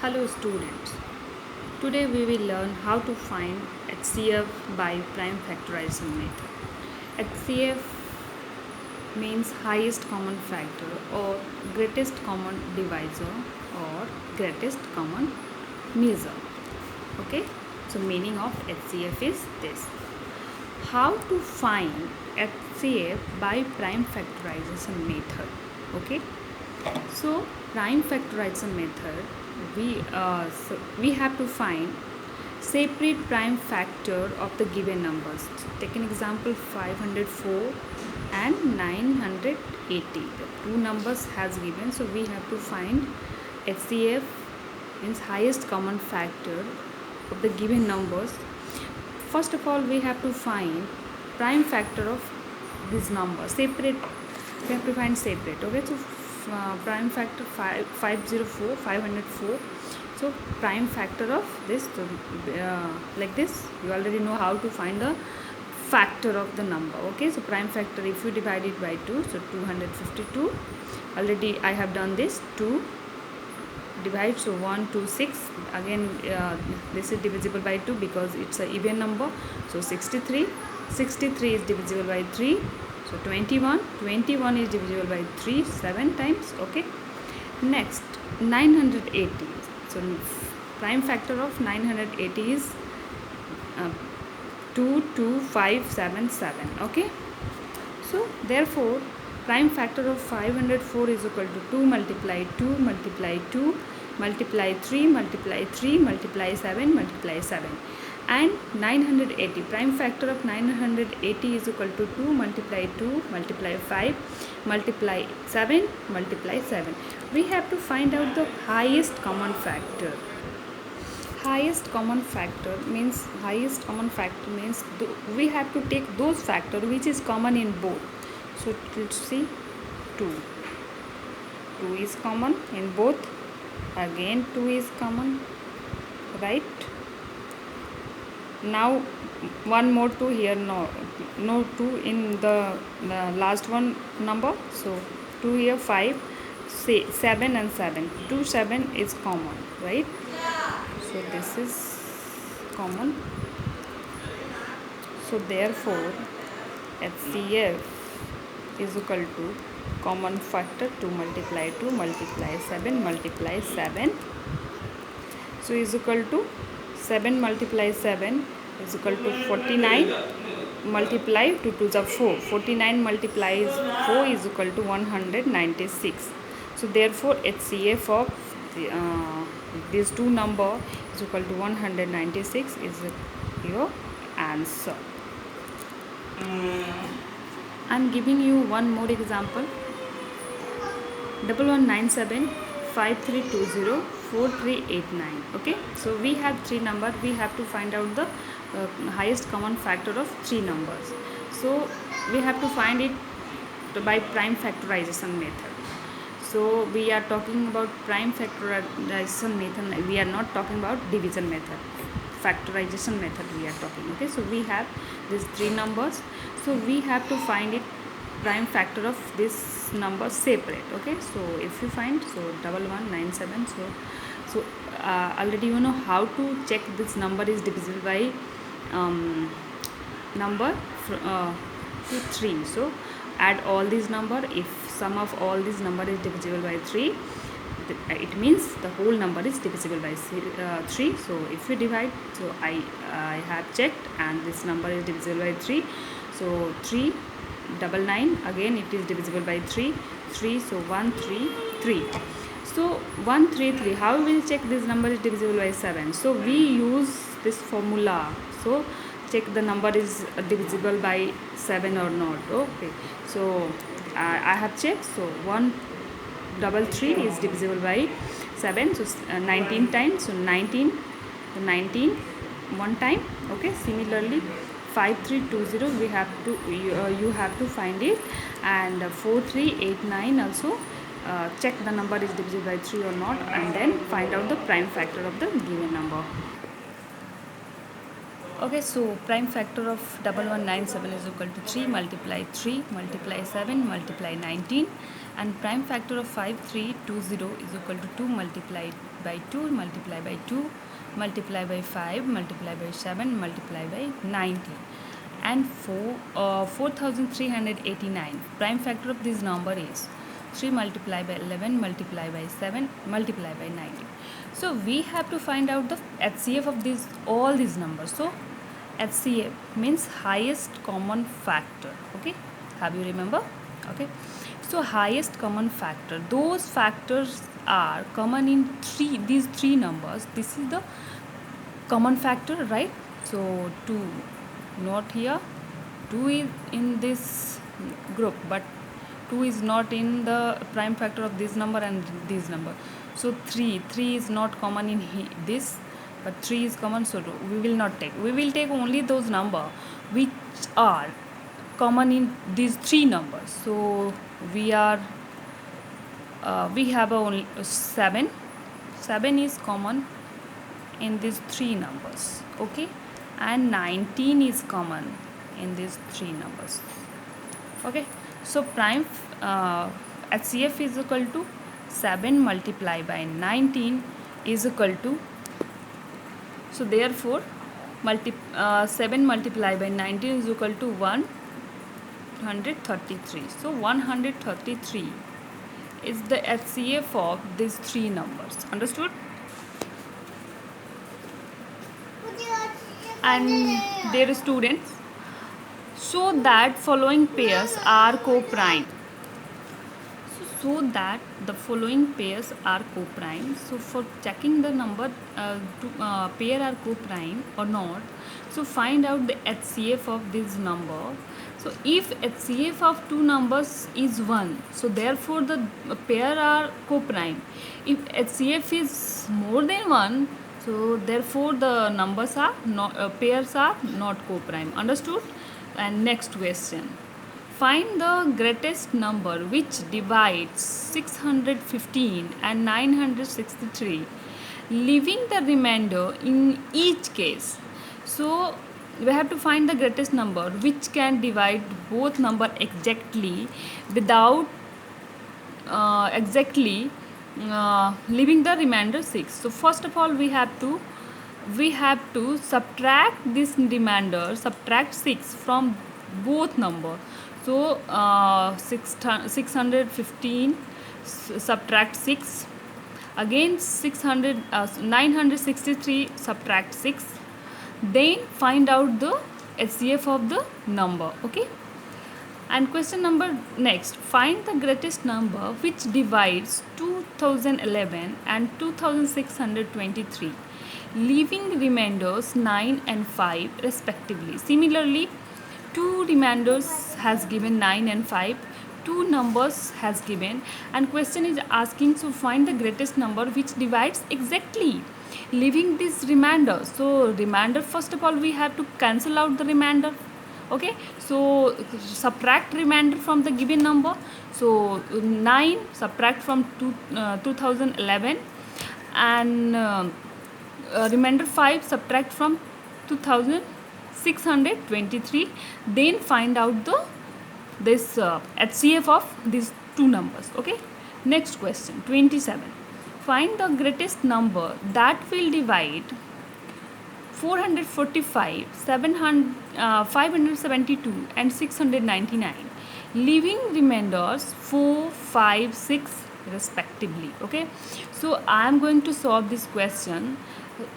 Hello students. Today we will learn how to find HCF by prime factorization method. HCF means highest common factor or greatest common divisor or greatest common measure. Okay? So meaning of HCF is this. How to find HCF by prime factorization method. Okay? So prime factorization method, we have to find separate prime factor of the given numbers. Take an example 504 and 980. The two numbers has given, so we have to find HCF means highest common factor of the given numbers. First of all, we have to find prime factor of this number separate. We have to find separate. Okay, so prime factor 504. So prime factor of this, so, like this, you already know how to find the factor of the number. Okay, so prime factor, if you divide it by 2, so 252. Already I have done this. 2 divide, so 1 2 6. Again this is divisible by 2 because it's an even number. So 63 is divisible by 3. So 21 is divisible by 3 7 times. Okay, next 980. So prime factor of 980 is 22577. Okay, so therefore prime factor of 504 is equal to 2 multiply 2 multiply 2 multiply 3 multiply 3 multiply 7 multiply 7, and 980 prime factor of 980 is equal to 2 multiply 2 multiply 5 multiply 7 multiply 7. We have to find out the highest common factor. Highest common factor means we have to take those factor which is common in both. So let's see, 2 is common in both. Again 2 is common, right? Now one more 2 here. No 2 in the last one number. So 2 here, 5, 7 and 7. 2 7 is common, right? So this is common. So therefore HCF is equal to common factor 2 multiply 2 multiply 7 multiply 7. So is equal to 7 multiply 7 is equal to 49 multiply 2 to the 4. 49 multiplies 4 is equal to 196. So therefore HCF of these two number is equal to 196 is your answer. I am giving you one more example. 1197 5320 4389. Okay, so we have three numbers. We have to find out the highest common factor of three numbers. So we have to find it by prime factorization method. So we are talking about prime factorization method. We are not talking about division method. Factorization method we are talking. Okay, so we have these three numbers. So we have to find it prime factor of this number separate. Okay, so if you find, so 1197. So already you know how to check this number is divisible by number to 3. So add all these number. If sum of all these number is divisible by 3, it means the whole number is divisible by 3. So if you divide, so I have checked and this number is divisible by 3. So 399, again it is divisible by 3. So 133. So 133, how we will check this number is divisible by 7? So we use this formula. So check the number is divisible by 7 or not. Okay, so I have checked. So 133 is divisible by 7. So 19 times. So 19 one time. Okay, similarly 5320 we have to you have to find it, and 4389 also check the number is divisible by 3 or not, and then find out the prime factor of the given number. Okay, so prime factor of 1197 is equal to 3 multiply 7 multiply 19, and prime factor of 5320 is equal to 2 multiplied by 2 multiplied by 2 multiplied by 5 multiplied by 7 multiplied by 90, and 4389 prime factor of this number is 3 multiplied by 11 multiplied by 7 multiplied by 90. So we have to find out the HCF of these all these numbers. So HCF means highest common factor. Okay, have you remember? Okay, so highest common factor, those factors are common in these three numbers. This is the common factor, right? So 2 not here, 2 is in this group, but 2 is not in the prime factor of this number and this number. So 3 is not common in this, but 3 is common, so we will not take. We will take only those number which are common in these three numbers. So we have only 7 is common in these three numbers, okay, and 19 is common in these three numbers, okay. So prime HCF is equal to 7 multiplied by 19 is equal to, so therefore 7 multiplied by 19 is equal to 133. So 133 is the HCF of these three numbers. Understood? And dear students, so that following pairs are co-prime. So that the following pairs are co-prime. So for checking the number pair are co-prime or not, so find out the HCF of this number. So if HCF of two numbers is 1, so therefore the pair are co-prime. If HCF is more than 1, so therefore the numbers are not pairs are not co-prime. Understood? And next question. Find the greatest number which divides 615 and 963, leaving the remainder in each case. So we have to find the greatest number which can divide both number exactly without leaving the remainder 6. So first of all we have to subtract this remainder, subtract 6 from both number. So 615 subtract 6, again 963 subtract 6, then find out the HCF of the number, okay. And question number next, find the greatest number which divides 2011 and 2623, leaving remainders 9 and 5 respectively. Similarly, two remainders has given 9 and 5, two numbers has given, and question is asking to find the greatest number which divides exactly, leaving this remainder. So remainder, first of all we have to cancel out the remainder, okay. So subtract remainder from the given number. So 9 subtract from 2011 and remainder 5 subtract from 2623, then find out this HCF of these two numbers, okay. Next question 27. Find the greatest number that will divide 445, 572 and 699, leaving remainders 4, 5, 6 respectively, okay. So I am going to solve this question,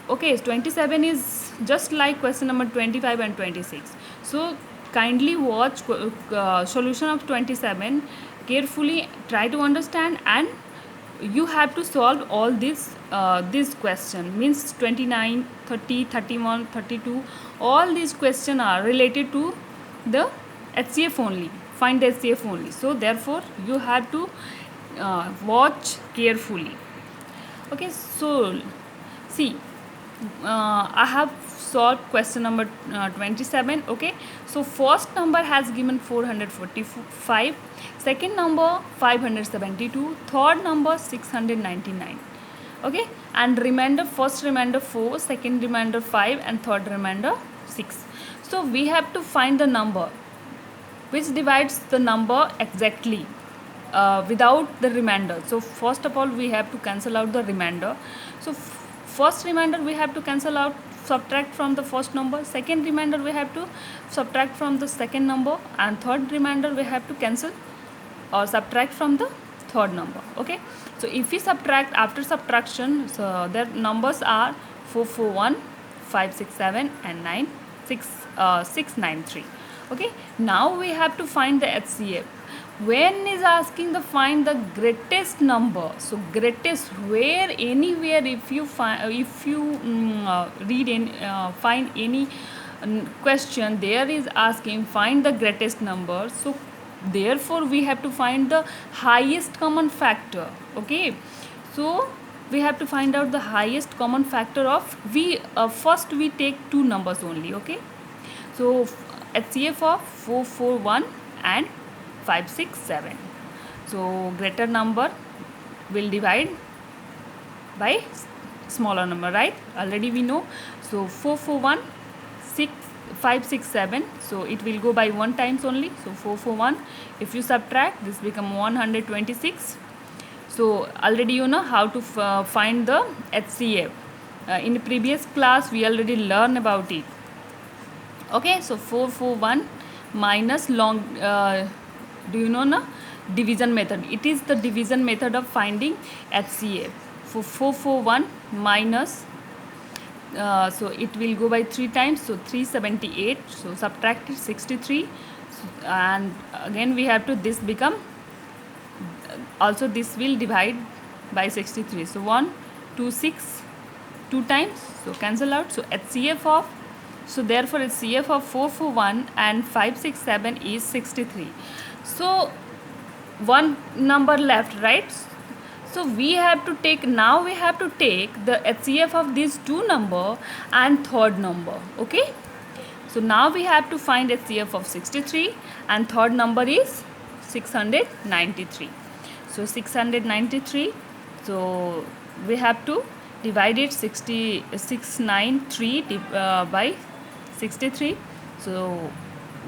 okay. 27 is just like question number 25 and 26. So kindly watch solution of 27 carefully, try to understand, and you have to solve all this question, means 29, 30, 31, 32, all these questions are related to the HCF only, find the HCF only. So therefore you have to watch carefully, okay. So see, I have solved question number 27, okay. So first number has given 445, second number 572, third number 699, okay, and remainder, first remainder 4, second remainder 5 and third remainder 6. So we have to find the number which divides the number exactly. without the remainder. So first of all we have to cancel out the remainder. So first remainder we have to cancel out, subtract from the first number. Second remainder we have to subtract from the second number, and third remainder we have to cancel or subtract from the third number. Okay, so if we subtract, after subtraction, so their numbers are 441, 567 and 693. Okay, now we have to find the HCF. When is asking the find the greatest number, so greatest, where anywhere if you find, if you read in find any question, there is asking find the greatest number. So therefore we have to find the highest common factor. Okay, so we have to find out the highest common factor of, we first we take two numbers only. Okay, so HCF of 441 and 567. So greater number will divide by smaller number, right? Already we know. So 441, 567, so it will go by 1 times only. So 441, if you subtract, this become 126. So already you know how to find the HCF. In the previous class we already learned about it. Okay, so 441 minus long, do you know na, division method. It is the division method of finding HCF. For 441 minus, so it will go by 3 times, so 378. So subtract it, 63, and again we have to, this become, also this will divide by 63. So 1 2 6, 2 times, so cancel out. So HCF of, so therefore HCF of 441 and 567 is 63. So one number left, right? So we have to take, now we have to take the HCF of these two number and third number. Okay, so now we have to find HCF of 63 and third number is 693. So 693, so we have to divide it 693 by 63. So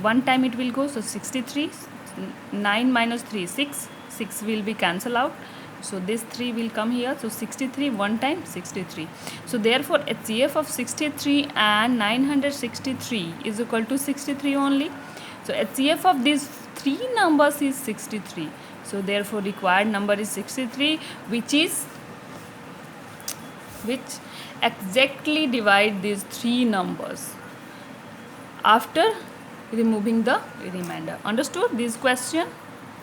one time it will go, so 63, 9 minus 3, 6 will be cancel out. So this 3 will come here. So 63, 1 time 63. So therefore HCF of 63 and 963 is equal to 63 only. So HCF of these three numbers is 63. So therefore required number is 63, which exactly divide these three numbers after removing the remainder. Understood this question?